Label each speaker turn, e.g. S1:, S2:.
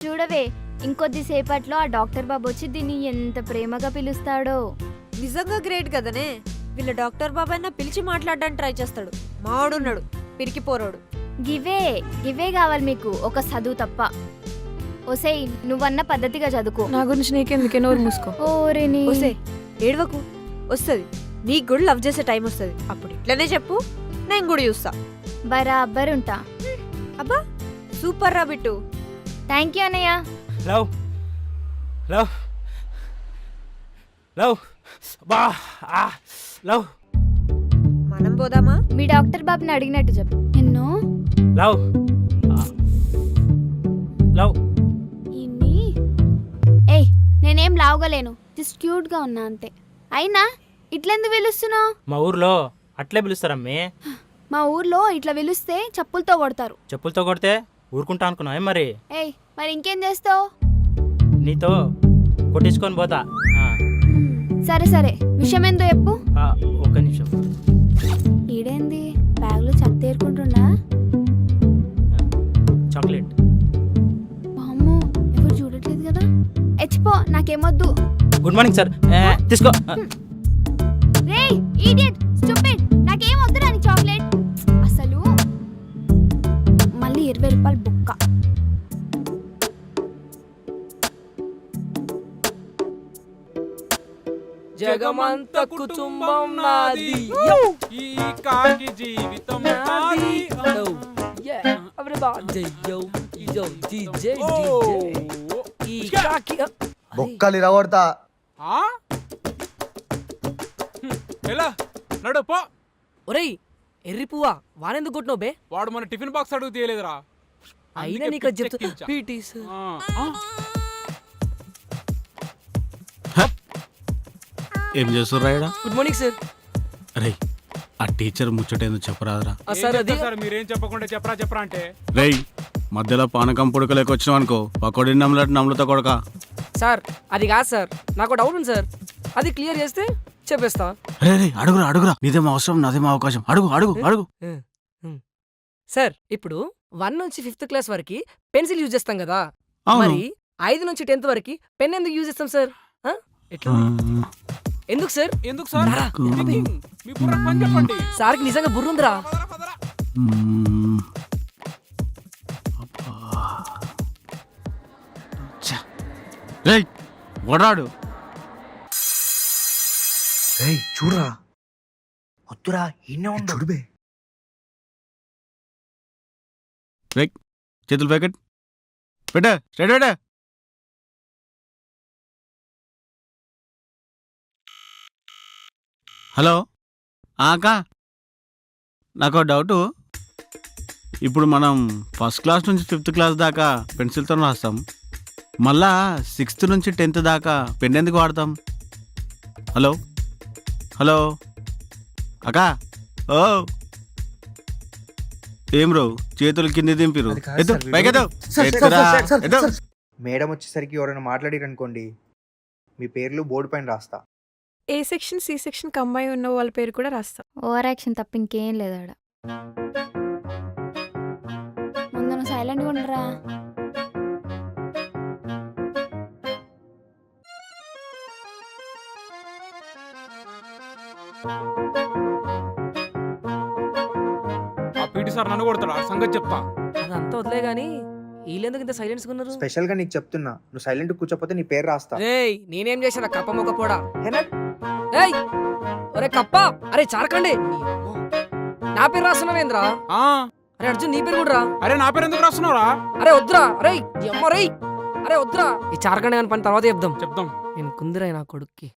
S1: చూడవే, ఇంకొద్దిసేపట్లో ఆ డాక్టర్ బాబు వచ్చి దీన్ని ఎంత ప్రేమగా పిలుస్తాడో.
S2: నిజంగా గ్రేట్ కదనే. వీళ్ళ డాక్టర్ బాబాయ్ పిలిచి మాట్లాడడానికి ట్రై చేస్తాడు. మావాడున్నాడు పిరికి పోరాడు.
S1: గివే కావాలి మీకు, ఒక చదువు తప్ప. ఓసేయ్, నువ్వన్న పద్ధతిగా చదువుకో.
S3: నా గురించి నీకెందుకే, నోరు మూసుకో.
S1: ఓరేని
S2: ఓసే ఏడవకు, వస్తుంది. నీకు కూడా లవ్ చేసే టైం వస్తుంది. అప్పుడు ఇట్లనే చెప్పు, నేను కూడా చూస్తా.
S1: బరాబర్ ఉంటా.
S2: అబ్బా సూపర్ రా బిట్టు.
S1: థ్యాంక్ యూ అన్నయ్య.
S4: లవ్ లవ్ లవ్ బా లవ్.
S2: మనం పోదామా?
S1: మీ డాక్టర్ బాబుని అడిగినట్టు చెప్పు. ఎన్నో
S4: లవ్ లవ్.
S1: ఏయ్, నేనేం లావుగలేను, జస్ట్ క్యూట్ గా ఉన్నా అంతే. అయినా ఇట్లెందుకు పిలుస్తున్నావు?
S4: మా ఊర్లో అట్లే పిలుస్తారమ్మే.
S1: మా ఊర్లో ఇట్లా పిలిస్తే చెప్పులతో కొడతారు.
S4: చెప్పులతో కొడితే ఊరుకుంటా అనుకున్నావే మరి?
S1: ఏయ్, మరి ఇంకేం చేస్తావు?
S4: నీతో కొట్టించుకొని పోతా.
S1: సరే సరే, విషయం ఏందో చెప్పు.
S4: ఒక్క నిమిషం.
S1: ఈడేంది బ్యాగ్లో చెత్త ఏరుకుంటున్నా?
S4: చాక్లెట్.
S1: అమ్మో, ఎవరు చూడట్లేదు కదా. ఎచ్చిపో, నాకేమొద్దు.
S4: Good morning sir. తీసుకో.
S1: రేయ్ ఈడియట్, స్టూపిడ్, నాకేం వద్దురా నీ చాక్లెట్. అసలు మళ్ళీ 20 రూపాయలు బుక్క.
S5: జగమంత కుటుంబం నాది,
S6: ఈ కాకి జీవితం నాది.
S5: ఈ కాకి
S7: బొక్కలు ఇరగొడతా.
S6: ఎలా నడు పో.
S5: ఒరేయ్ ఎర్రి పువ్వా, వానెందుకు కొట్టినావు బే?
S6: వాడు మన టిఫిన్ బాక్స్ అడుగు తీయలేదురా.
S5: అయినా నీకు అది చెప్తా. PT sir.
S8: ఏం చేస్తుర్రా?
S5: Good morning sir.
S8: రేయ్, ఆ టీచర్ ముచ్చటేందో చెప్పరాదురా.
S5: సార్ అది
S6: సార్ మీరేం చెప్పకుండా చెప్పరా అంటే.
S8: రేయ్, మధ్యలో పానకం పుడకలేక వచ్చినావు అనుకో, పకోడీ నమ్ములట్టు నమ్ములతో కొడక.
S5: సార్ అది కాదు సార్, నాకు డౌట్ ఉంది సార్, అది క్లియర్ చేస్తే చెప్పేస్తా.
S8: రే రే, అడుగురా, నీదేమో అవసరం, నాదేమో అవకాశం. అడుగు.
S5: సార్ ఇప్పుడు 1 నుంచి 5th క్లాస్ వరకు పెన్సిల్ యూజ్ చేస్తాం కదా,
S8: అవును.
S5: మరి 5 నుంచి 10th వరకు పెన్ ఎందుకు యూజ్ చేస్తాం సార్? ఎట్లా ఎందుకు సార్?
S6: ఎందుకు సార్? Anything. మీ బుర్ర పని చెప్పండి.
S5: సార్కి నిజంగా బుర్రుందిరా.
S8: రేయ్, వడాడు.
S7: రేయ్ చూడరా, వద్దురా, ఈయనే ఉండు. చూడుబే.
S8: రేయ్, చేతులు ప్యాకెట్ పెట్టా, స్ట్రైట్ పెట్టా. హలో అక్క, నాకు డౌటు. ఇప్పుడు మనం 1st క్లాస్ నుంచి 5th క్లాస్ దాకా పెన్సిల్తో రాస్తాం, మళ్ళా 6th నుంచి 10th దాకా పెన్ ఎందుకు వాడతాం? హలో అక్క. ఓ ఏం రో, చేతులు కింద దింపిరు.
S7: మేడం వచ్చేసరికి ఎవరైనా మాట్లాడిరనుకోండి, మీ పేర్లు బోర్డు పైన రాస్తా.
S3: ఏ సెక్షన్ సి సెక్షన్ కంబైన్ ఉన్న వాళ్ళ పేరు కూడా రాస్తాం.
S1: ఓవర్ యాక్షన్ తప్ప ఇంకేం లేదాడ. ముందు నువ్వు సైలెంట్గా ఉండరా.
S6: ఆ పీటీ సార్ నన్ను కొడతాడు, ఆ సంగతి చెప్తా.
S5: అదంతా వదిలే గానీ వీళ్ళెందుకు ఇంత సైలెన్స్ ఉన్నారు?
S7: స్పెషల్ గా నీకు చెప్తున్నా, నువ్వు సైలెంట్ కూర్చోపోతే నీ పేరు రాస్తా.
S5: రేయ్ నేనేం చేశాను కప్ప మొక్క పోడా? ఏయ్ ఒరే కప్ప, అరే చారకండి, నా పేరు రాస్తున్నావేంద్రా? అరే అర్జున్ నీ పేరు కూడా రా.
S6: అరే నా పేరు ఎందుకు రాస్తున్నావురా?
S5: అరే వద్దురా, అరే అమ్మ రేయ్, అరే వద్దురా. ఈ చారకండి అని పని తర్వాత చెప్దాం.
S6: చెప్దాం.
S5: నేను కుందిరా నా కొడుక్కి.